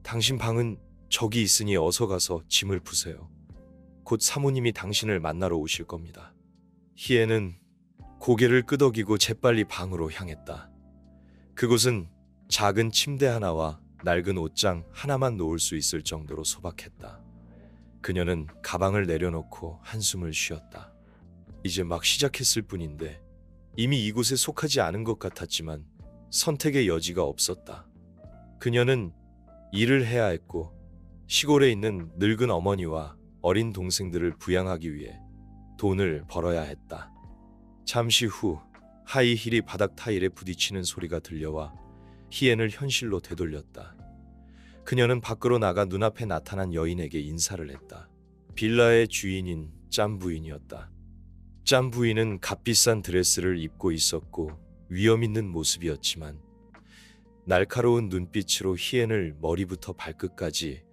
당신 방은 저기 있으니 어서 가서 짐을 푸세요. 곧 사모님이 당신을 만나러 오실 겁니다. 희애는 고개를 끄덕이고 재빨리 방으로 향했다. 그곳은 작은 침대 하나와 낡은 옷장 하나만 놓을 수 있을 정도로 소박했다. 그녀는 가방을 내려놓고 한숨을 쉬었다. 이제 막 시작했을 뿐인데 이미 이곳에 속하지 않은 것 같았지만 선택의 여지가 없었다. 그녀는 일을 해야 했고 시골에 있는 늙은 어머니와 어린 동생들을 부양하기 위해 돈을 벌어야 했다. 잠시 후 하이힐이 바닥 타일에 부딪히는 소리가 들려와 희애를 현실로 되돌렸다. 그녀는 밖으로 나가 눈앞에 나타난 여인에게 인사를 했다. 빌라의 주인인 짬 부인이었다. 짬 부인은 값비싼 드레스를 입고 있었고 위험 있는 모습이었지만 날카로운 눈빛으로 희애를 머리부터 발끝까지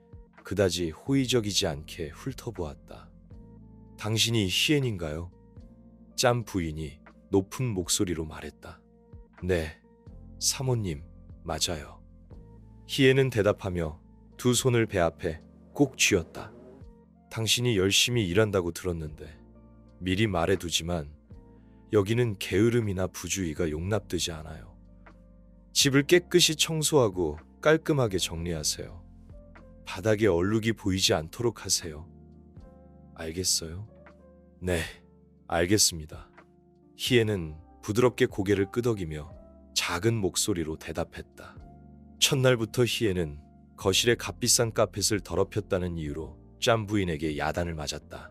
그다지 호의적이지 않게 훑어보았다. 당신이 희애인가요? 짬 부인이 높은 목소리로 말했다. 네, 사모님, 맞아요. 희애는 대답하며 두 손을 배 앞에 꼭 쥐었다. 당신이 열심히 일한다고 들었는데 미리 말해두지만 여기는 게으름이나 부주의가 용납되지 않아요. 집을 깨끗이 청소하고 깔끔하게 정리하세요. 바닥에 얼룩이 보이지 않도록 하세요. 알겠어요? 네, 알겠습니다. 희애는 부드럽게 고개를 끄덕이며 작은 목소리로 대답했다. 첫날부터 희애는 거실에 값비싼 카펫을 더럽혔다는 이유로 짬 부인에게 야단을 맞았다.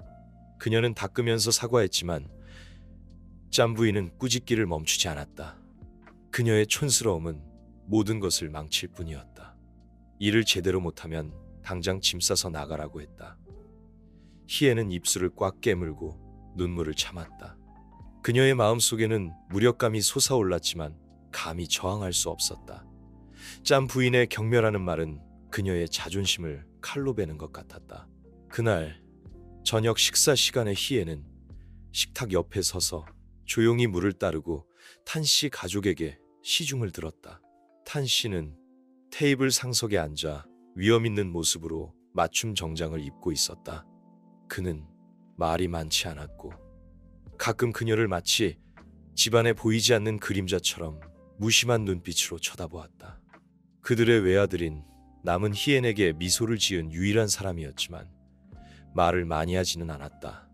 그녀는 닦으면서 사과했지만 짬 부인은 꾸짖기를 멈추지 않았다. 그녀의 촌스러움은 모든 것을 망칠 뿐이었다. 일을 제대로 못하면 당장 짐 싸서 나가라고 했다. 희애는 입술을 꽉 깨물고 눈물을 참았다. 그녀의 마음속에는 무력감이 솟아올랐지만 감히 저항할 수 없었다. 짬 부인의 경멸하는 말은 그녀의 자존심을 칼로 베는 것 같았다. 그날 저녁 식사 시간에 희애는 식탁 옆에 서서 조용히 물을 따르고 탄 씨 가족에게 시중을 들었다. 탄 씨는 테이블 상석에 앉아 위험 있는 모습으로 맞춤 정장을 입고 있었다. 그는 말이 많지 않았고 가끔 그녀를 마치 집안에 보이지 않는 그림자처럼 무심한 눈빛으로 쳐다보았다. 그들의 외아들인 남은 희엔에게 미소를 지은 유일한 사람이었지만 말을 많이 하지는 않았다.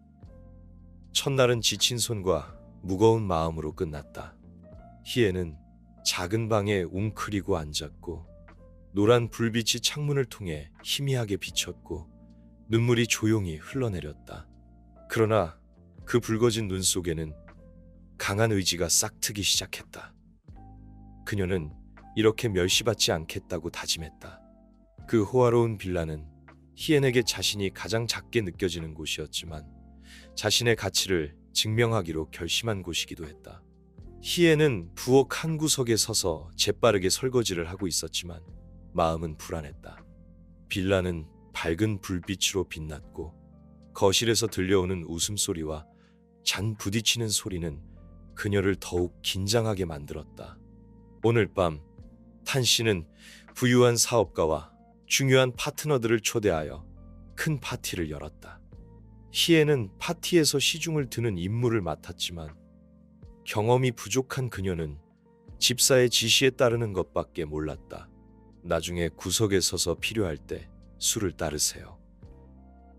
첫날은 지친 손과 무거운 마음으로 끝났다. 희애는 작은 방에 웅크리고 앉았고 노란 불빛이 창문을 통해 희미하게 비쳤고 눈물이 조용히 흘러내렸다. 그러나 그 붉어진 눈 속에는 강한 의지가 싹트기 시작했다. 그녀는 이렇게 멸시받지 않겠다고 다짐했다. 그 호화로운 빌라는 희엔에게 자신이 가장 작게 느껴지는 곳이었지만 자신의 가치를 증명하기로 결심한 곳이기도 했다. 희애는 부엌 한 구석에 서서 재빠르게 설거지를 하고 있었지만 마음은 불안했다. 빌라는 밝은 불빛으로 빛났고 거실에서 들려오는 웃음소리와 잔 부딪히는 소리는 그녀를 더욱 긴장하게 만들었다. 오늘 밤 탄 씨는 부유한 사업가와 중요한 파트너들을 초대하여 큰 파티를 열었다. 희애는 파티에서 시중을 드는 임무를 맡았지만 경험이 부족한 그녀는 집사의 지시에 따르는 것밖에 몰랐다. 나중에 구석에 서서 필요할 때 술을 따르세요.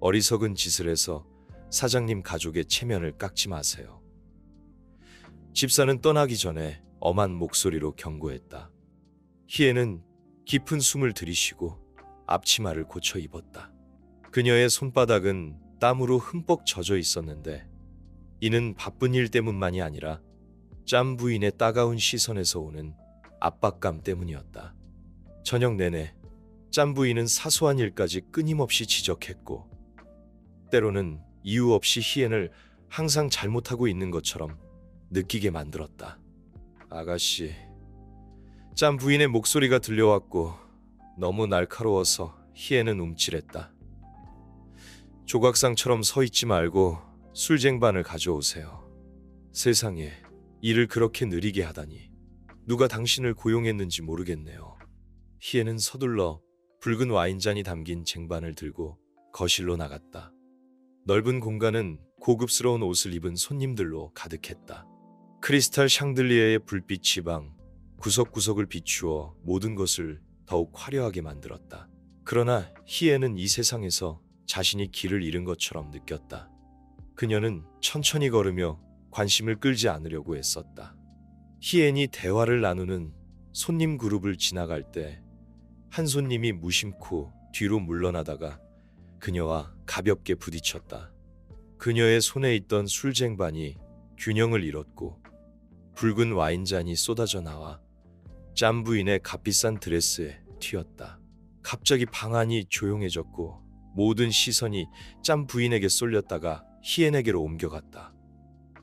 어리석은 짓을 해서 사장님 가족의 체면을 깎지 마세요. 집사는 떠나기 전에 엄한 목소리로 경고했다. 희애는 깊은 숨을 들이쉬고 앞치마를 고쳐 입었다. 그녀의 손바닥은 땀으로 흠뻑 젖어 있었는데 이는 바쁜 일 때문만이 아니라 짬 부인의 따가운 시선에서 오는 압박감 때문이었다. 저녁 내내 짬 부인은 사소한 일까지 끊임없이 지적했고 때로는 이유 없이 희엔을 항상 잘못하고 있는 것처럼 느끼게 만들었다. 아가씨, 짬 부인의 목소리가 들려왔고 너무 날카로워서 희애는 움찔했다. 조각상처럼 서 있지 말고 술쟁반을 가져오세요. 세상에 일을 그렇게 느리게 하다니 누가 당신을 고용했는지 모르겠네요. 희애는 서둘러 붉은 와인잔이 담긴 쟁반을 들고 거실로 나갔다. 넓은 공간은 고급스러운 옷을 입은 손님들로 가득했다. 크리스탈 샹들리에의 불빛이 방 구석구석을 비추어 모든 것을 더욱 화려하게 만들었다. 그러나 희애는 이 세상에서 자신이 길을 잃은 것처럼 느꼈다. 그녀는 천천히 걸으며 관심을 끌지 않으려고 애썼다. 희애이 대화를 나누는 손님 그룹을 지나갈 때 한 손님이 무심코 뒤로 물러나다가 그녀와 가볍게 부딪혔다. 그녀의 손에 있던 술쟁반이 균형을 잃었고 붉은 와인잔이 쏟아져 나와 짬 부인의 값비싼 드레스에 튀었다. 갑자기 방 안이 조용해졌고 모든 시선이 짬 부인에게 쏠렸다가 희엔에게로 옮겨갔다.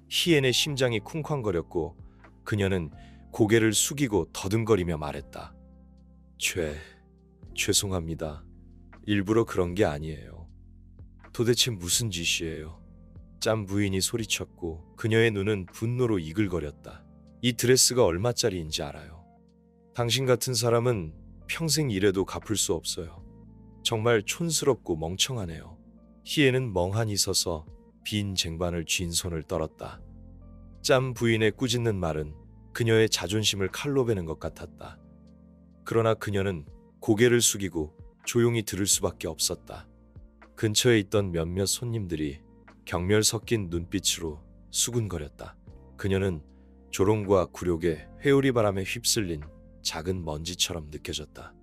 희엔의 심장이 쿵쾅거렸고 그녀는 고개를 숙이고 더듬거리며 말했다. 죄송합니다. 일부러 그런 게 아니에요. 도대체 무슨 짓이에요? 짬 부인이 소리쳤고 그녀의 눈은 분노로 이글거렸다. 이 드레스가 얼마짜리인지 알아요. 당신 같은 사람은 평생 일해도 갚을 수 없어요. 정말 촌스럽고 멍청하네요. 희애는 멍하니 서서 빈 쟁반을 쥔 손을 떨었다. 짬 부인의 꾸짖는 말은 그녀의 자존심을 칼로 베는 것 같았다. 그러나 그녀는 고개를 숙이고 조용히 들을 수밖에 없었다. 근처에 있던 몇몇 손님들이 경멸 섞인 눈빛으로 수군거렸다. 그녀는 조롱과 굴욕에 회오리 바람에 휩쓸린 작은 먼지처럼 느껴졌다.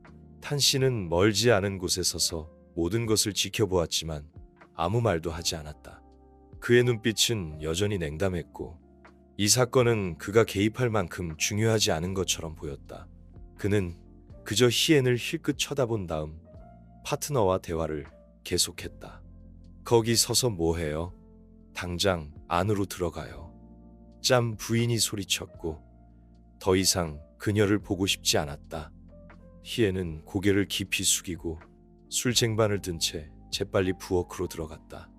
탄 씨는 멀지 않은 곳에 서서 모든 것을 지켜보았지만 아무 말도 하지 않았다. 그의 눈빛은 여전히 냉담했고 이 사건은 그가 개입할 만큼 중요하지 않은 것처럼 보였다. 그는 그저 희엔을 힐끗 쳐다본 다음 파트너와 대화를 계속했다. 거기 서서 뭐해요? 당장 안으로 들어가요. 짬 부인이 소리쳤고 더 이상 그녀를 보고 싶지 않았다. 희애는 고개를 깊이 숙이고 술쟁반을 든 채 재빨리 부엌으로 들어갔다.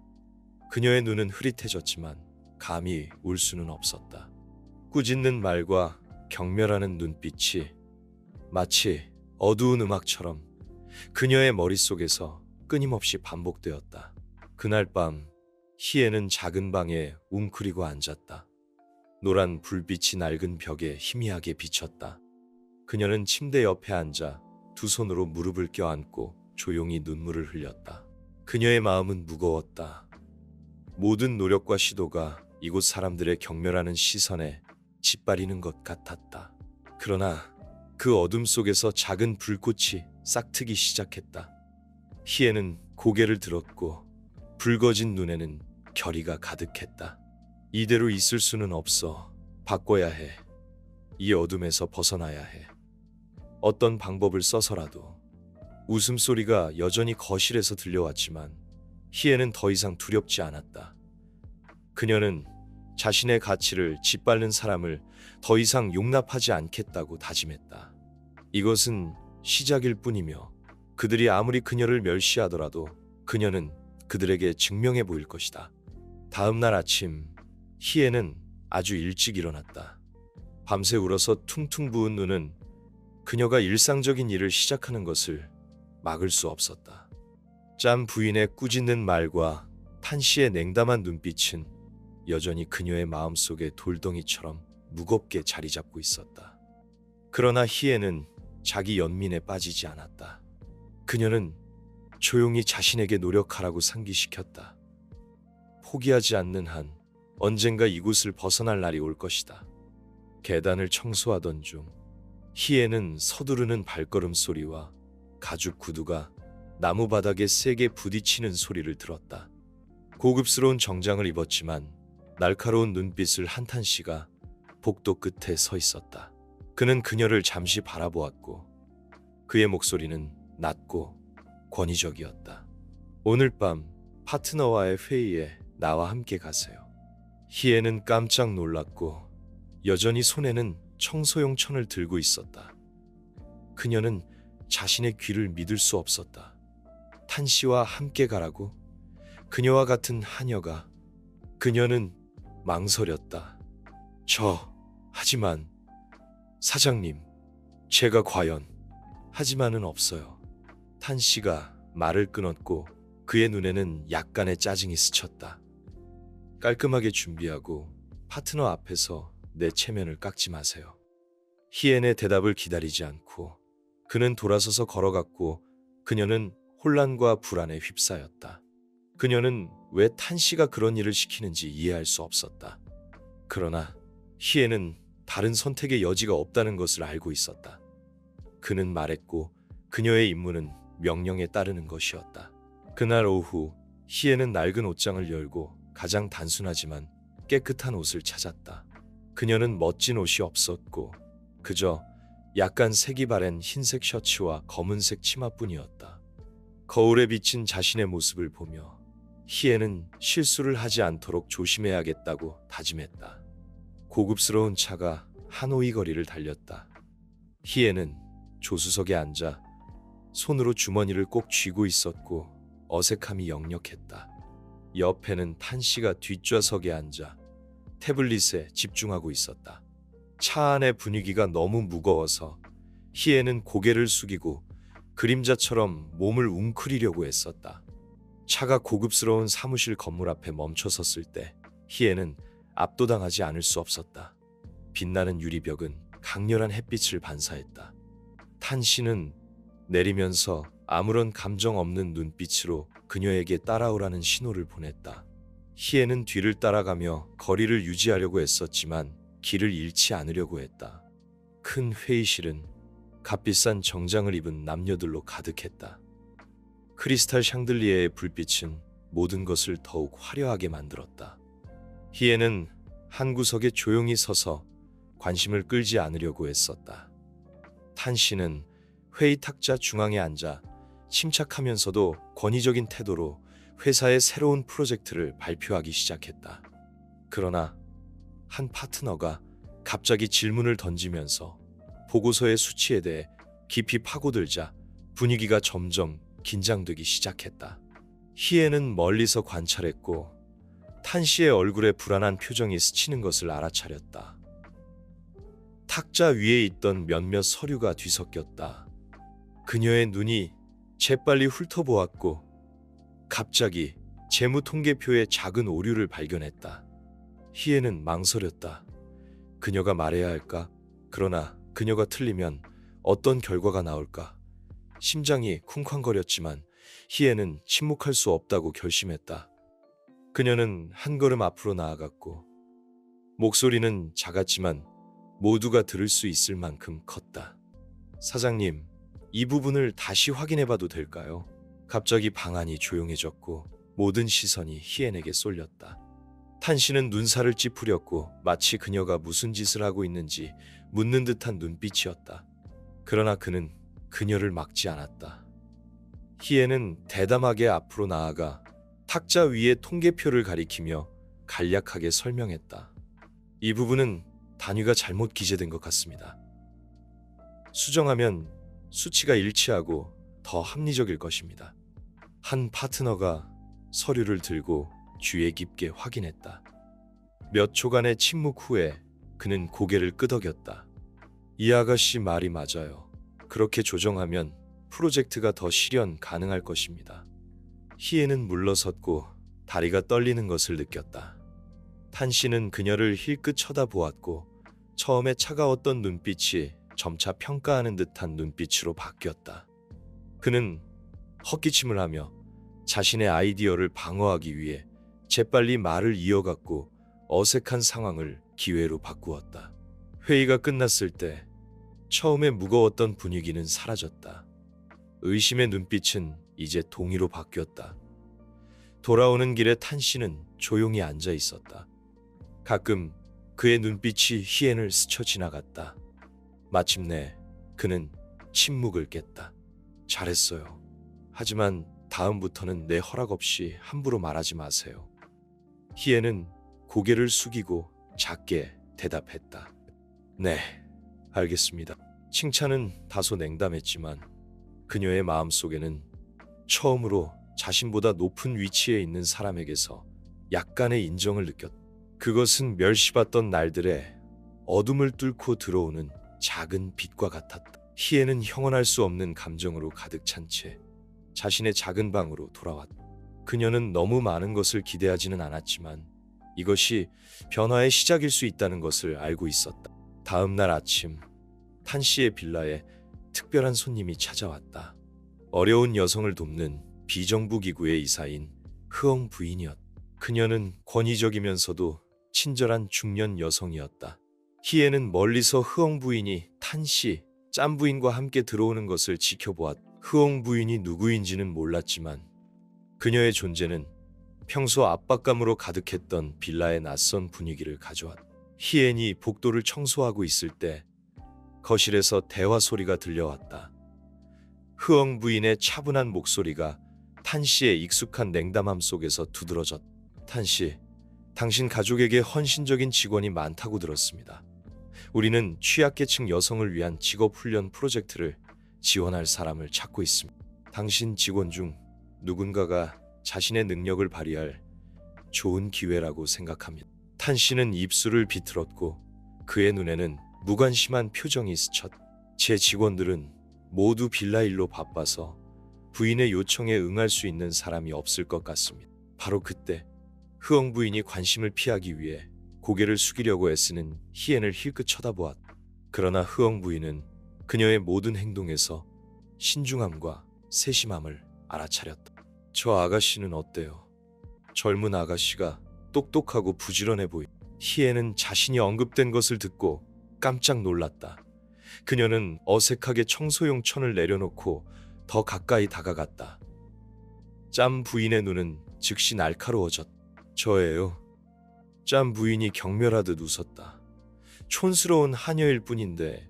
그녀의 눈은 흐릿해졌지만 감히 울 수는 없었다. 꾸짖는 말과 경멸하는 눈빛이 마치 어두운 음악처럼 그녀의 머릿속에서 끊임없이 반복되었다. 그날 밤 희애는 작은 방에 웅크리고 앉았다. 노란 불빛이 낡은 벽에 희미하게 비쳤다. 그녀는 침대 옆에 앉아 두 손으로 무릎을 껴안고 조용히 눈물을 흘렸다. 그녀의 마음은 무거웠다. 모든 노력과 시도가 이곳 사람들의 경멸하는 시선에 짓밟히는 것 같았다. 그러나 그 어둠 속에서 작은 불꽃이 싹트기 시작했다. 희애는 고개를 들었고 붉어진 눈에는 결의가 가득했다. 이대로 있을 수는 없어. 바꿔야 해. 이 어둠에서 벗어나야 해. 어떤 방법을 써서라도. 웃음소리가 여전히 거실에서 들려왔지만 희애는 더 이상 두렵지 않았다. 그녀는 자신의 가치를 짓밟는 사람을 더 이상 용납하지 않겠다고 다짐했다. 이것은 시작일 뿐이며 그들이 아무리 그녀를 멸시하더라도 그녀는 그들에게 증명해 보일 것이다. 다음 날 아침 희애는 아주 일찍 일어났다. 밤새 울어서 퉁퉁 부은 눈은 그녀가 일상적인 일을 시작하는 것을 막을 수 없었다. 짬 부인의 꾸짖는 말과 탄 씨의 냉담한 눈빛은 여전히 그녀의 마음속에 돌덩이처럼 무겁게 자리 잡고 있었다. 그러나 희애는 자기 연민에 빠지지 않았다. 그녀는 조용히 자신에게 노력하라고 상기시켰다. 포기하지 않는 한 언젠가 이곳을 벗어날 날이 올 것이다. 계단을 청소하던 중 희애는 서두르는 발걸음 소리와 가죽 구두가 나무 바닥에 세게 부딪히는 소리를 들었다. 고급스러운 정장을 입었지만 날카로운 눈빛을 한 탄 씨가 복도 끝에 서 있었다. 그는 그녀를 잠시 바라보았고 그의 목소리는 낮고 권위적이었다. 오늘 밤 파트너와의 회의에 나와 함께 가세요. 희애는 깜짝 놀랐고 여전히 손에는 청소용 천을 들고 있었다. 그녀는 자신의 귀를 믿을 수 없었다. 탄 씨와 함께 가라고? 그녀와 같은 하녀가. 그녀는 망설였다. 하지만 사장님, 제가 과연. 하지만은 없어요. 탄 씨가 말을 끊었고 그의 눈에는 약간의 짜증이 스쳤다. 깔끔하게 준비하고 파트너 앞에서 내 체면을 깎지 마세요. 희엔의 대답을 기다리지 않고 그는 돌아서서 걸어갔고 그녀는 혼란과 불안에 휩싸였다. 그녀는 왜 탄 씨가 그런 일을 시키는지 이해할 수 없었다. 그러나 희애는 다른 선택의 여지가 없다는 것을 알고 있었다. 그는 말했고 그녀의 임무는 명령에 따르는 것이었다. 그날 오후 희애는 낡은 옷장을 열고 가장 단순하지만 깨끗한 옷을 찾았다. 그녀는 멋진 옷이 없었고 그저 약간 색이 바랜 흰색 셔츠와 검은색 치마뿐이었다. 거울에 비친 자신의 모습을 보며 희애는 실수를 하지 않도록 조심해야겠다고 다짐했다. 고급스러운 차가 하노이 거리를 달렸다. 희애는 조수석에 앉아 손으로 주머니를 꼭 쥐고 있었고 어색함이 역력했다. 옆에는 탄 씨가 뒷좌석에 앉아 태블릿에 집중하고 있었다. 차 안의 분위기가 너무 무거워서 희애는 고개를 숙이고 그림자처럼 몸을 웅크리려고 했었다. 차가 고급스러운 사무실 건물 앞에 멈춰 섰을 때 희애는 압도당하지 않을 수 없었다. 빛나는 유리벽은 강렬한 햇빛을 반사했다. 탄 씨는 내리면서 아무런 감정 없는 눈빛으로 그녀에게 따라오라는 신호를 보냈다. 희애는 뒤를 따라가며 거리를 유지하려고 했었지만 길을 잃지 않으려고 했다. 큰 회의실은 값비싼 정장을 입은 남녀들로 가득했다. 크리스탈 샹들리에의 불빛은 모든 것을 더욱 화려하게 만들었다. 희애는 한 구석에 조용히 서서 관심을 끌지 않으려고 했었다. 탄 씨는 회의 탁자 중앙에 앉아 침착하면서도 권위적인 태도로 회사의 새로운 프로젝트를 발표하기 시작했다. 그러나 한 파트너가 갑자기 질문을 던지면서 보고서의 수치에 대해 깊이 파고들자 분위기가 점점 긴장되기 시작했다. 희애는 멀리서 관찰했고 탄 씨의 얼굴에 불안한 표정이 스치는 것을 알아차렸다. 탁자 위에 있던 몇몇 서류가 뒤섞였다. 그녀의 눈이 재빨리 훑어보았고 갑자기 재무통계표에 작은 오류를 발견했다. 희애는 망설였다. 그녀가 말해야 할까? 그러나 그녀가 틀리면 어떤 결과가 나올까? 심장이 쿵쾅거렸지만 희애는 침묵할 수 없다고 결심했다. 그녀는 한 걸음 앞으로 나아갔고 목소리는 작았지만 모두가 들을 수 있을 만큼 컸다. 사장님, 이 부분을 다시 확인해봐도 될까요? 갑자기 방안이 조용해졌고 모든 시선이 희애에게 쏠렸다. 탄 씨는 눈살을 찌푸렸고 마치 그녀가 무슨 짓을 하고 있는지 묻는 듯한 눈빛이었다. 그러나 그는 그녀를 막지 않았다. 희애는 대담하게 앞으로 나아가 탁자 위에 통계표를 가리키며 간략하게 설명했다. 이 부분은 단위가 잘못 기재된 것 같습니다. 수정하면 수치가 일치하고 더 합리적일 것입니다. 한 파트너가 서류를 들고 주의 깊게 확인했다. 몇 초간의 침묵 후에 그는 고개를 끄덕였다. 이 아가씨 말이 맞아요. 그렇게 조정하면 프로젝트가 더 실현 가능할 것입니다. 희애는 물러섰고 다리가 떨리는 것을 느꼈다. 탄 씨는 그녀를 힐끗 쳐다보았고 처음에 차가웠던 눈빛이 점차 평가하는 듯한 눈빛으로 바뀌었다. 그는 헛기침을 하며 자신의 아이디어를 방어하기 위해 재빨리 말을 이어갔고 어색한 상황을 기회로 바꾸었다. 회의가 끝났을 때 처음에 무거웠던 분위기는 사라졌다. 의심의 눈빛은 이제 동의로 바뀌었다. 돌아오는 길에 탄 씨는 조용히 앉아 있었다. 가끔 그의 눈빛이 희엔을 스쳐 지나갔다. 마침내 그는 침묵을 깼다. 잘했어요. 하지만 다음부터는 내 허락 없이 함부로 말하지 마세요. 희애는 고개를 숙이고 작게 대답했다. 네, 알겠습니다. 칭찬은 다소 냉담했지만 그녀의 마음속에는 처음으로 자신보다 높은 위치에 있는 사람에게서 약간의 인정을 느꼈다. 그것은 멸시받던 날들의 어둠을 뚫고 들어오는 작은 빛과 같았다. 희애는 형언할 수 없는 감정으로 가득 찬 채 자신의 작은 방으로 돌아왔다. 그녀는 너무 많은 것을 기대하지는 않았지만 이것이 변화의 시작일 수 있다는 것을 알고 있었다. 다음 날 아침, 탄 씨의 빌라에 특별한 손님이 찾아왔다. 어려운 여성을 돕는 비정부 기구의 이사인 흐엉 부인이었다. 그녀는 권위적이면서도 친절한 중년 여성이었다. 희애는 멀리서 흐엉 부인이 탄 씨, 짬 부인과 함께 들어오는 것을 지켜보았다. 흐엉 부인이 누구인지는 몰랐지만 그녀의 존재는 평소 압박감으로 가득했던 빌라의 낯선 분위기를 가져왔다. 희엔이 복도를 청소하고 있을 때 거실에서 대화 소리가 들려왔다. 흐엉 부인의 차분한 목소리가 탄 씨의 익숙한 냉담함 속에서 두드러졌다. 탄 씨, 당신 가족에게 헌신적인 직원이 많다고 들었습니다. 우리는 취약계층 여성을 위한 직업훈련 프로젝트를 지원할 사람을 찾고 있습니다. 당신 직원 중 누군가가 자신의 능력을 발휘할 좋은 기회라고 생각합니다. 탄 씨는 입술을 비틀었고 그의 눈에는 무관심한 표정이 스쳤다. 제 직원들은 모두 빌라 일로 바빠서 부인의 요청에 응할 수 있는 사람이 없을 것 같습니다. 바로 그때 흐엉 부인이 관심을 피하기 위해 고개를 숙이려고 애쓰는 희엔을 힐끗 쳐다보았다. 그러나 흐엉 부인은 그녀의 모든 행동에서 신중함과 세심함을 알아차렸다. 저 아가씨는 어때요? 젊은 아가씨가 똑똑하고 부지런해 보이. 희애는 자신이 언급된 것을 듣고 깜짝 놀랐다. 그녀는 어색하게 청소용 천을 내려놓고 더 가까이 다가갔다. 짬 부인의 눈은 즉시 날카로워졌다. 저예요. 짬 부인이 경멸하듯 웃었다. 촌스러운 하녀일 뿐인데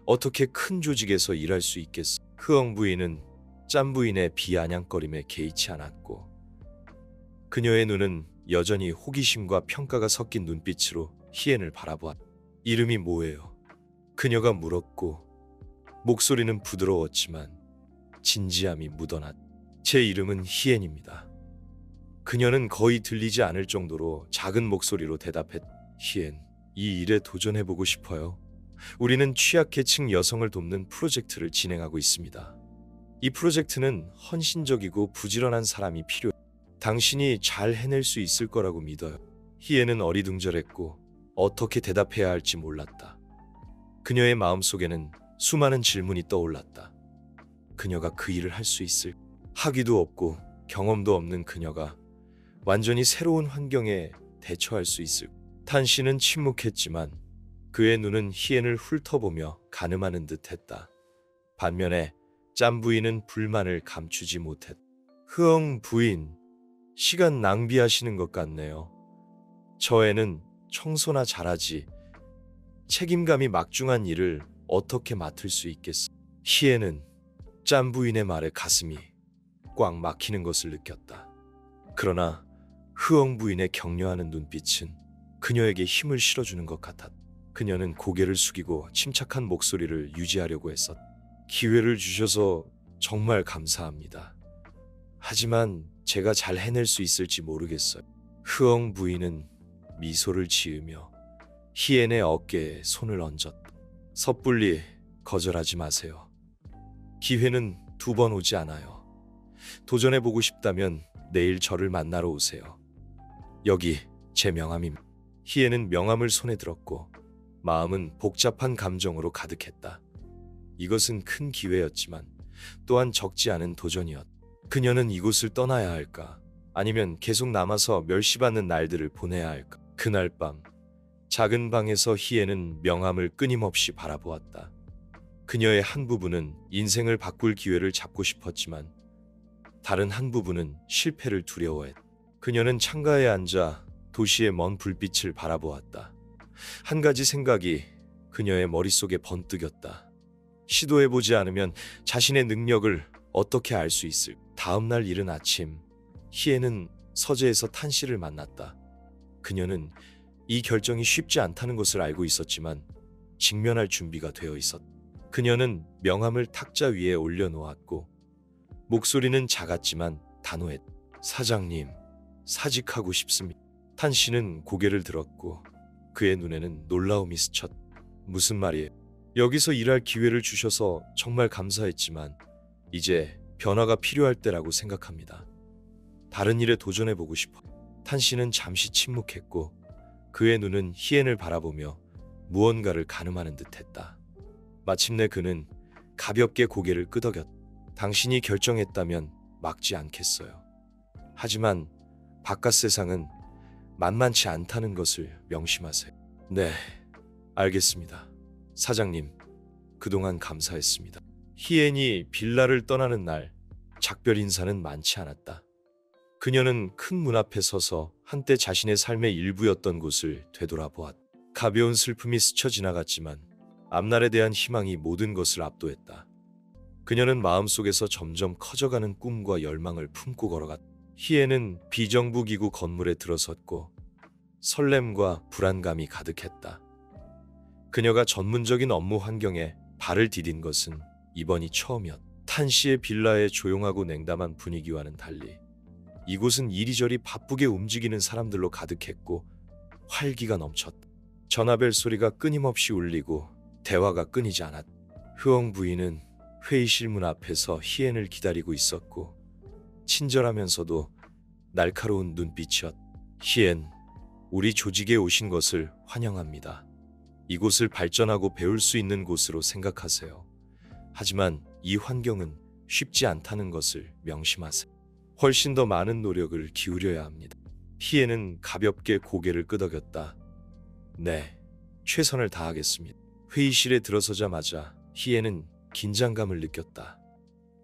어떻게 큰 조직에서 일할 수 있겠어. 흐엉 부인은 짬 부인의 비아냥거림에 개의치 않았고 그녀의 눈은 여전히 호기심과 평가가 섞인 눈빛으로 희엔을 바라보았다. 이름이 뭐예요? 그녀가 물었고 목소리는 부드러웠지만 진지함이 묻어났다. 제 이름은 희엔입니다. 그녀는 거의 들리지 않을 정도로 작은 목소리로 대답했다. 희엔, 이 일에 도전해보고 싶어요. 우리는 취약계층 여성을 돕는 프로젝트를 진행하고 있습니다. 이 프로젝트는 헌신적이고 부지런한 사람이 필요해요. 당신이 잘 해낼 수 있을 거라고 믿어요. 희애는 어리둥절했고 어떻게 대답해야 할지 몰랐다. 그녀의 마음속에는 수많은 질문이 떠올랐다. 그녀가 그 일을 할 수 있을? 학위도 없고 경험도 없는 그녀가 완전히 새로운 환경에 대처할 수 있을? 탄 씨는 침묵했지만 그의 눈은 희엔을 훑어보며 가늠하는 듯했다. 반면에 짬 부인은 불만을 감추지 못했다. 흐엉 부인, 시간 낭비하시는 것 같네요. 저 애는 청소나 잘하지. 책임감이 막중한 일을 어떻게 맡을 수 있겠어. 희애는 짬 부인의 말에 가슴이 꽉 막히는 것을 느꼈다. 그러나 흐엉 부인의 격려하는 눈빛은 그녀에게 힘을 실어주는 것 같았다. 그녀는 고개를 숙이고 침착한 목소리를 유지하려고 했었다. 기회를 주셔서 정말 감사합니다. 하지만 제가 잘 해낼 수 있을지 모르겠어요. 흐엉 부인은 미소를 지으며 희엔의 어깨에 손을 얹었다. 섣불리 거절하지 마세요. 기회는 두 번 오지 않아요. 도전해보고 싶다면 내일 저를 만나러 오세요. 여기 제 명함입니다. 희애는 명함을 손에 들었고 마음은 복잡한 감정으로 가득했다. 이것은 큰 기회였지만 또한 적지 않은 도전이었다. 그녀는 이곳을 떠나야 할까? 아니면 계속 남아서 멸시받는 날들을 보내야 할까? 그날 밤 작은 방에서 희애는 명함을 끊임없이 바라보았다. 그녀의 한 부분은 인생을 바꿀 기회를 잡고 싶었지만 다른 한 부분은 실패를 두려워했다. 그녀는 창가에 앉아 도시의 먼 불빛을 바라보았다. 한 가지 생각이 그녀의 머릿속에 번뜩였다. 시도해보지 않으면 자신의 능력을 어떻게 알 수 있을? 다음 날 이른 아침, 희애는 서재에서 탄 씨를 만났다. 그녀는 이 결정이 쉽지 않다는 것을 알고 있었지만 직면할 준비가 되어 있었다. 그녀는 명함을 탁자 위에 올려놓았고 목소리는 작았지만 단호했다. 사장님, 사직하고 싶습니다. 탄 씨는 고개를 들었고 그의 눈에는 놀라움이 스쳤다. 무슨 말이에요? 여기서 일할 기회를 주셔서 정말 감사했지만 이제 변화가 필요할 때라고 생각합니다. 다른 일에 도전해보고 싶어. 탄 씨는 잠시 침묵했고 그의 눈은 희엔을 바라보며 무언가를 가늠하는 듯했다. 마침내 그는 가볍게 고개를 끄덕였다. 당신이 결정했다면 막지 않겠어요. 하지만 바깥 세상은 만만치 않다는 것을 명심하세요. 네, 알겠습니다. 사장님, 그동안 감사했습니다. 희엔이 빌라를 떠나는 날 작별 인사는 많지 않았다. 그녀는 큰 문 앞에 서서 한때 자신의 삶의 일부였던 곳을 되돌아보았다. 가벼운 슬픔이 스쳐 지나갔지만 앞날에 대한 희망이 모든 것을 압도했다. 그녀는 마음속에서 점점 커져가는 꿈과 열망을 품고 걸어갔다. 희애는 비정부 기구 건물에 들어섰고 설렘과 불안감이 가득했다. 그녀가 전문적인 업무 환경에 발을 디딘 것은 이번이 처음이었다. 탄 씨의 빌라의 조용하고 냉담한 분위기와는 달리 이곳은 이리저리 바쁘게 움직이는 사람들로 가득했고 활기가 넘쳤다. 전화벨 소리가 끊임없이 울리고 대화가 끊이지 않았다. 흐엉 부인은 회의실 문 앞에서 희엔을 기다리고 있었고 친절하면서도 날카로운 눈빛이었다. 희엔, 우리 조직에 오신 것을 환영합니다. 이곳을 발전하고 배울 수 있는 곳으로 생각하세요. 하지만 이 환경은 쉽지 않다는 것을 명심하세요. 훨씬 더 많은 노력을 기울여야 합니다. 희애는 가볍게 고개를 끄덕였다. 네, 최선을 다하겠습니다. 회의실에 들어서자마자 희애는 긴장감을 느꼈다.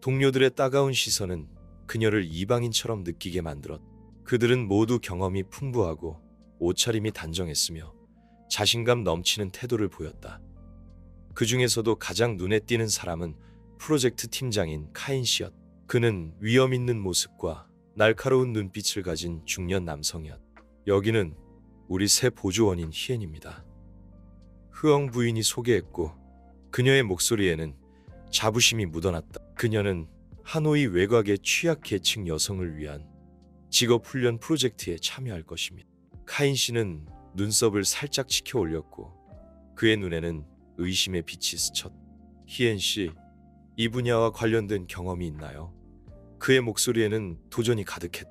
동료들의 따가운 시선은 그녀를 이방인처럼 느끼게 만들었다. 그들은 모두 경험이 풍부하고 옷차림이 단정했으며 자신감 넘치는 태도를 보였다. 그 중에서도 가장 눈에 띄는 사람은 프로젝트 팀장인 카인 씨였다. 그는 위험 있는 모습과 날카로운 눈빛을 가진 중년 남성이었다. 여기는 우리 새 보조원인 희엔입니다. 흐엉 부인이 소개했고 그녀의 목소리에는 자부심이 묻어났다. 그녀는 하노이 외곽의 취약계층 여성을 위한 직업훈련 프로젝트에 참여할 것입니다. 카인 씨는 눈썹을 살짝 치켜 올렸고 그의 눈에는 의심의 빛이 스쳤다. 희엔 씨, 이 분야와 관련된 경험이 있나요? 그의 목소리에는 도전이 가득했다.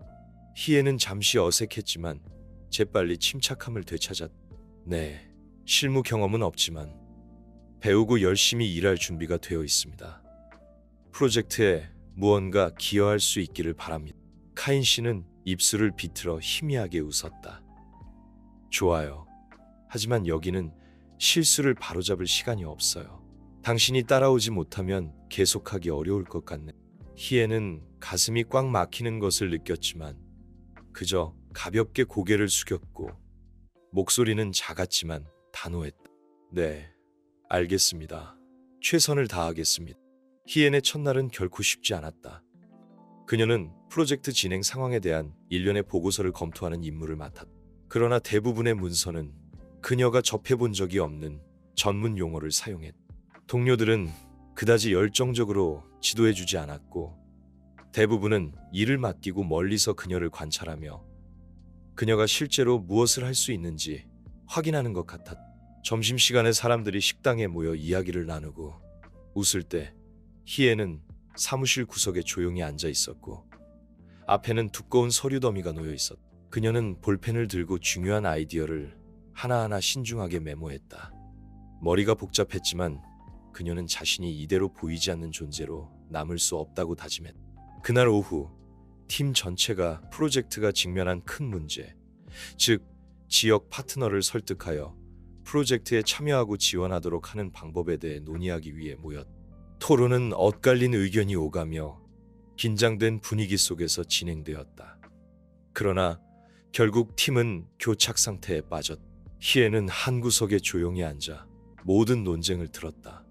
희애는 잠시 어색했지만 재빨리 침착함을 되찾았다. 네, 실무 경험은 없지만 배우고 열심히 일할 준비가 되어 있습니다. 프로젝트에 무언가 기여할 수 있기를 바랍니다. 카인 씨는 입술을 비틀어 희미하게 웃었다. 좋아요. 하지만 여기는 실수를 바로잡을 시간이 없어요. 당신이 따라오지 못하면 계속하기 어려울 것 같네. 희애는 가슴이 꽉 막히는 것을 느꼈지만 그저 가볍게 고개를 숙였고 목소리는 작았지만 단호했다. 네, 알겠습니다. 최선을 다하겠습니다. 희엔의 첫날은 결코 쉽지 않았다. 그녀는 프로젝트 진행 상황에 대한 일련의 보고서를 검토하는 임무를 맡았다. 그러나 대부분의 문서는 그녀가 접해본 적이 없는 전문 용어를 사용했다. 동료들은 그다지 열정적으로 지도해주지 않았고 대부분은 일을 맡기고 멀리서 그녀를 관찰하며 그녀가 실제로 무엇을 할 수 있는지 확인하는 것 같았다. 점심시간에 사람들이 식당에 모여 이야기를 나누고 웃을 때 희애는 사무실 구석에 조용히 앉아 있었고 앞에는 두꺼운 서류 더미가 놓여 있었다. 그녀는 볼펜을 들고 중요한 아이디어를 하나하나 신중하게 메모했다. 머리가 복잡했지만 그녀는 자신이 이대로 보이지 않는 존재로 남을 수 없다고 다짐했다. 그날 오후 팀 전체가 프로젝트가 직면한 큰 문제, 즉 지역 파트너를 설득하여 프로젝트에 참여하고 지원하도록 하는 방법에 대해 논의하기 위해 모였다. 토론은 엇갈린 의견이 오가며 긴장된 분위기 속에서 진행되었다. 그러나 결국 팀은 교착 상태에 빠졌다. 희애는 한 구석에 조용히 앉아 모든 논쟁을 들었다.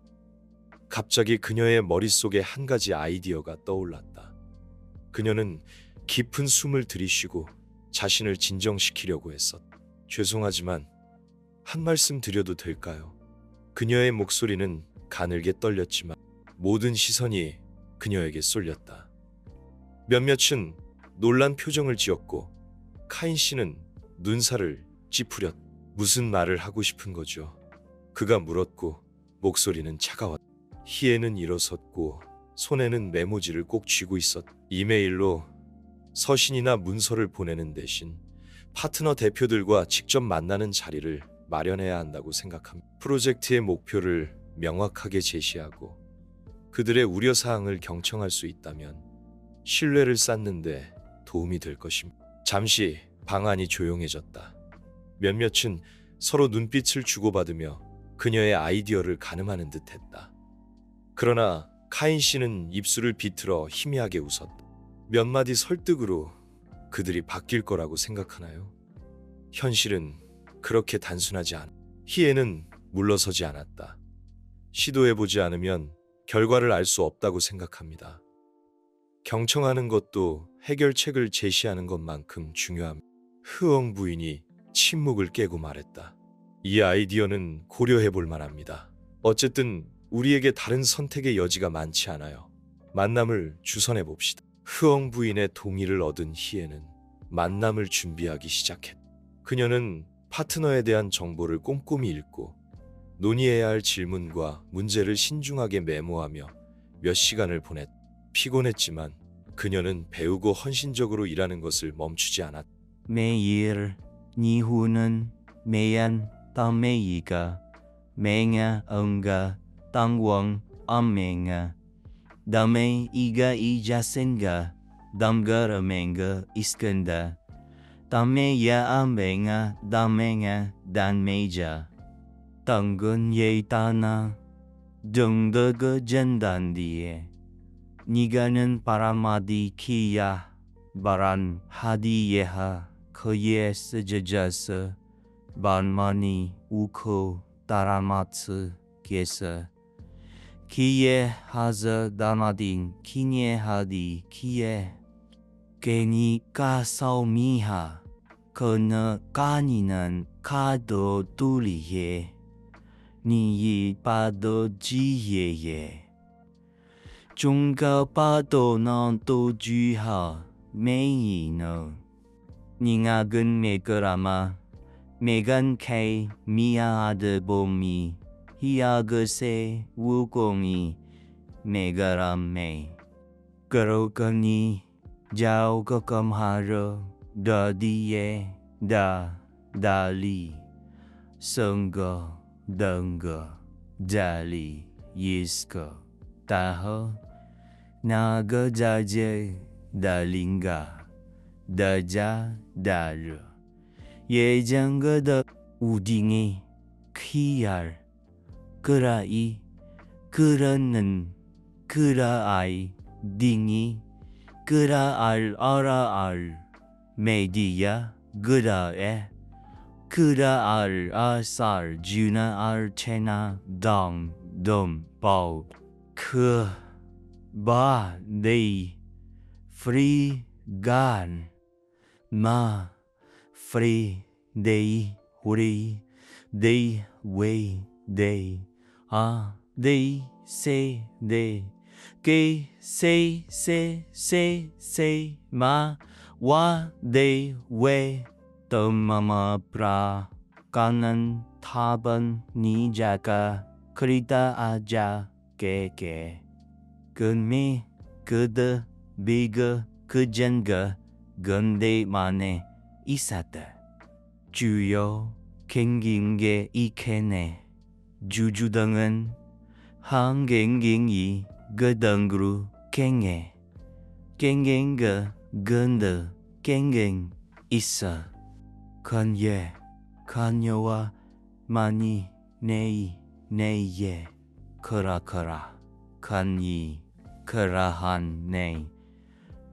갑자기 그녀의 머릿속에 한 가지 아이디어가 떠올랐다. 그녀는 깊은 숨을 들이쉬고 자신을 진정시키려고 했었다. 죄송하지만 한 말씀 드려도 될까요? 그녀의 목소리는 가늘게 떨렸지만 모든 시선이 그녀에게 쏠렸다. 몇몇은 놀란 표정을 지었고 카인 씨는 눈살을 찌푸렸다. 무슨 말을 하고 싶은 거죠? 그가 물었고 목소리는 차가웠다. 희애는 일어섰고 손에는 메모지를 꼭 쥐고 있었. 이메일로 서신이나 문서를 보내는 대신 파트너 대표들과 직접 만나는 자리를 마련해야 한다고 생각합니다. 프로젝트의 목표를 명확하게 제시하고 그들의 우려사항을 경청할 수 있다면 신뢰를 쌓는데 도움이 될 것입니다. 잠시 방안이 조용해졌다. 몇몇은 서로 눈빛을 주고받으며 그녀의 아이디어를 가늠하는 듯했다. 그러나 카인 씨는 입술을 비틀어 희미하게 웃었다. 몇 마디 설득으로 그들이 바뀔 거라고 생각하나요? 현실은 그렇게 단순하지 않아. 희애는 물러서지 않았다. 시도해보지 않으면 결과를 알 수 없다고 생각합니다. 경청하는 것도 해결책을 제시하는 것만큼 중요합니다. 흐엉 부인이 침묵을 깨고 말했다. 이 아이디어는 고려해볼 만합니다. 어쨌든 우리에게 다른 선택의 여지가 많지 않아요. 만남을 주선해 봅시다. 흐엉 부인의 동의를 얻은 희애는 만남을 준비하기 시작했다. 그녀는 파트너에 대한 정보를 꼼꼼히 읽고 논의해야 할 질문과 문제를 신중하게 메모하며 몇 시간을 보냈다. 피곤했지만 그녀는 배우고 헌신적으로 일하는 것을 멈추지 않았다. 매일 니후는 매연 담메이가 맹아 응가 땅왕 암맹아 담메 이가 이자센가 담가라맹가 이스근다 담메야 암맹아 담맹아 단메자 땅근 예이타나 등더그 전단디에 니가는 바라마디 키야 바란 하디예하 그예 스저자스 반마니 우코 따라마츠 게서 키예 하자 다마딘 키예 하디 키예 괜히 까사오미하 그너 까니는 카도 뚜리예 니이 빠도 지예예 중가 빠도 난또 쥐하 메이너 닝아근 메그라마 메간 케이 미아드 보미 히아그세 우공이 메가람메 그로거니 자오거검하러 더디에 다 달리 성거 덩거 달리 예스거 다허 나거자제 달링가 다자 다르 예정거더 우딩이 키알 그라이 그러는 그라아이 딩이 그라알 아라알 메디야 그라에 그라알 아살 주나알 체나 덩돔 바우 바 네이 프리 간 마 프리 데이 우리 데이 웨이 데이 아 데이 세 데 게 세 마 와 데이 웨 덤마마 브라 가는 타번 니자가 크리다 아자 게게 근미 그드 비그 그젠가 근데만에 있었다. 주요 갱긴게 이케네 주주등은 한갱갱이 그등그루 갱에 갱갱가 근드 갱갱 있어 간예 간여와 많이 네이 네예 그라그라 간이 그라한 네이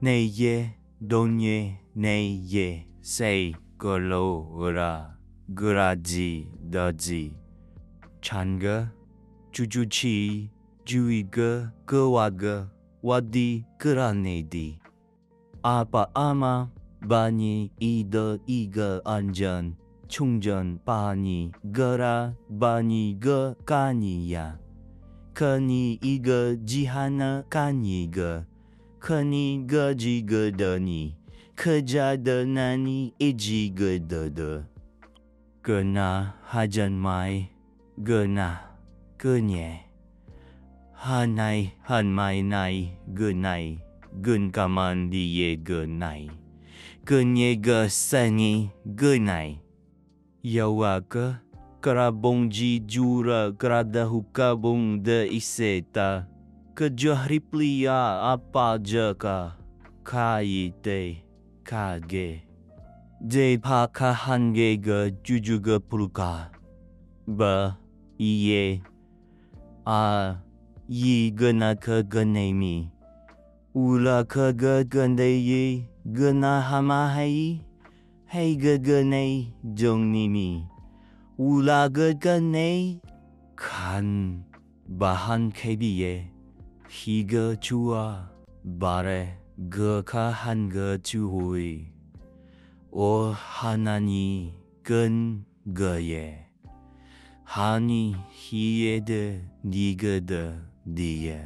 네예 돈예 네예 세이 걸로라 그라지 더지 찬가 주주치 주이가 그와가 와디 그라네디 아빠 아마 바니 이더 이가 안전 충전 바니 거라 바니 거 까니야 커니 이거 지하나 까니가 커니 거지거더니 커자더나니 이지거더더 그나 하전마이 그나 그녀 Hanai hanmai nai gunai gunkamandie gunai Gunyega sangi gunai Yawaka Karabongji jura Karadahukabung de iseta Kejahriplia apa jaka Kaite kage De pakahangega jujuga pulka Ba iye A yi gana ka ganemi Ula ka ga gandaye Gana hamahai Hei ga ganay jongnimi Ula ga ganay Kan bahan kebiye Higa chua Bare ga ka hanga chuhui O hanani gun gaye Hani hiye de diga de diye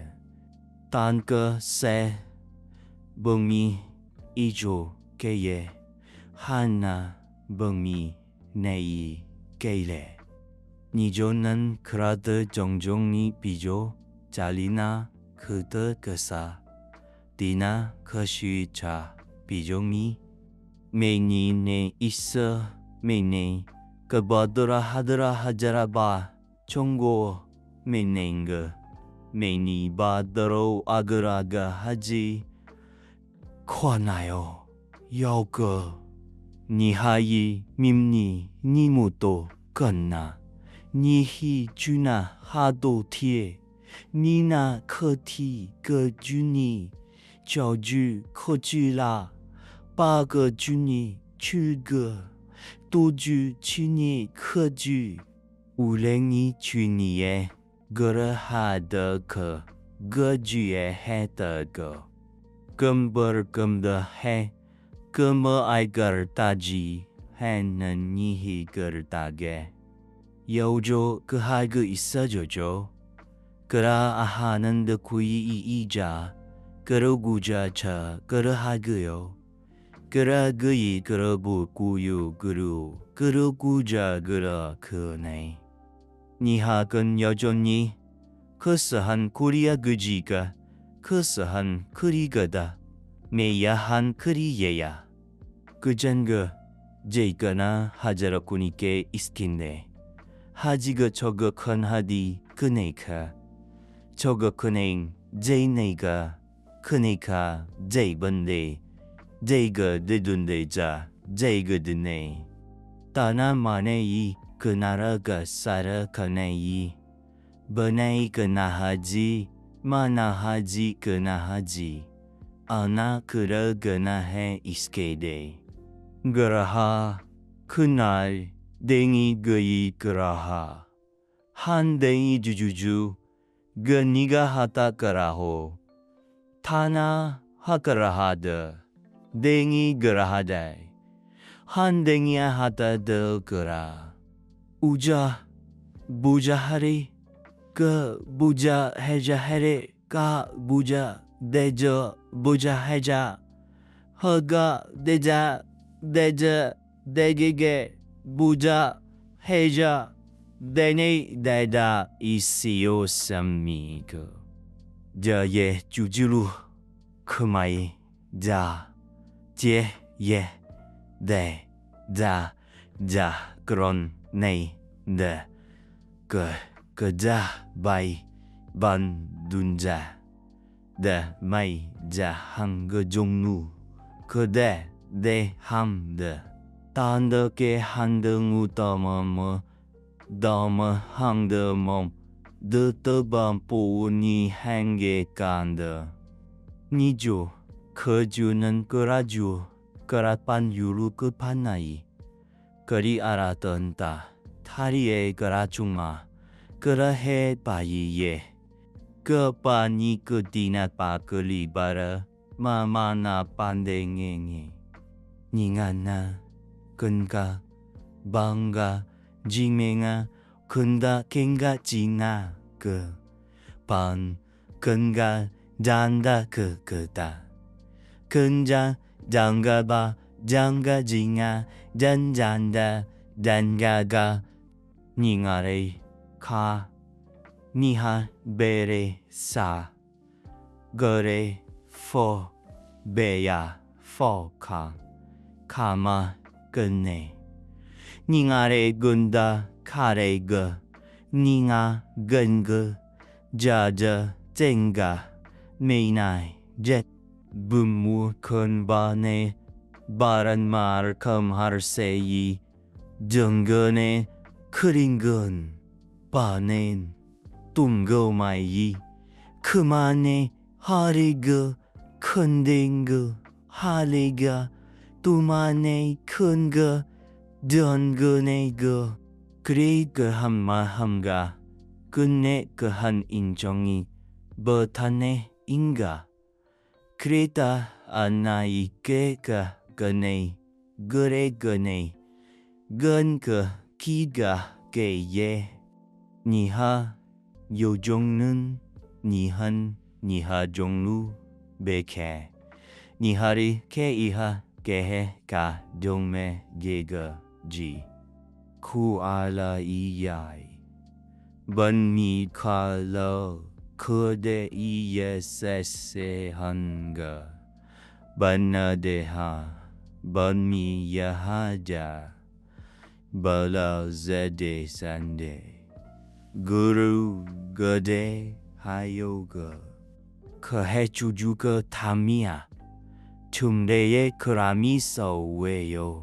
Tanka se Bungmi ijo keye Hana bungmi nei keile Nijonan krada jongjongni bijo Jalina kuda kesa Dina kashu cha bijongmi Meni ne isa mene Kabadara hadara hajaraba Chongo menenga Meni badaro agaraga haji Kwanayo Yauka Nihayi mimni nimuto kanna Nihi juna hado tie Nina kati ge juni Jiaoju koju la Ba ge juni chuge Doju chuni keju Ulengi chuniye Gere hada ke Gejuye heta ge Gember gemde he Geme aigar taji Hena nihi ger tage Yojo kehage isa jojo Kera ahanan de kui ija Kero guja cha kera hageyo Kera geyi kera bu kuyu guru Kero guja gera kene Nihagen 여전히 Kesahan kuria gejiga Kesahan kerigada Meyahan keriyeya Kejanga Jaikana hajarakunike iskinde Hajiga choga kanhadi keneka Choga keneng jainega Keneka jaibande Jaiga dedunde ja Jaiga dene Tana manei Kenaraga sara kanei Benai kena haji Mana haji kena haji Ana kera gena he iskede Geraha Kenal Dengi geyi geraha Han dengi jujuju Geniga hata keraho Tana hakarahada Dengi gerahadai Han dengi hata de gera Uja Buja hari Ke buja heja here Ka buja Deja buja heja Haga deja Deja Degege Buja heja Dene deda isio samigo Jaye jujulu Kumai Da Je ye De Da Ja Gron Ne De Ke da bai Ban dunja De mai ja hang jongnu Ke de ham de Tanda ke handeng utama Dama hang de mom De tebampu ni hange kanda Nijo Kejunan keraju Kerapan yulu kepanai Keri aratenta Tarie keracunga Kerahe bayi ye Kepani kedina pa kelibara Mamana pandengenge Ningana Kenka Bangga Jimenga Kenda kenga jina Ke Pan Kenga Janda ke keta Kenja Jangga ba Jangga jinga Dan janda Dan gaga Ningare Ka niha bere sa gare fo beya fo ka kama gane ningare gunda kare ge ninga genge jaja zenga meinai jet bumu kunbane baran mar kamharseyi dungane 크린건 바넨 뚱거마이 그만해 하리그 큰댕그 하리가 뚜만해 큰거 던거네그 그래 그 한마함가 끝내 그 한 인정이 버타네 인가 그래다 아나이께 그네 그래 그네 건그 기가 게예 니하 요종는 니한 니하 종루 베케 니하리 케이하 게해 가 동메 게가 지 쿠알라 이야이 번미 칼로 그대 이에세세 한가 번나데하 번미 야하자 Bala zede sande Guru gade hayoga Kahechujuka tamia Tumdeye kuramiso weyo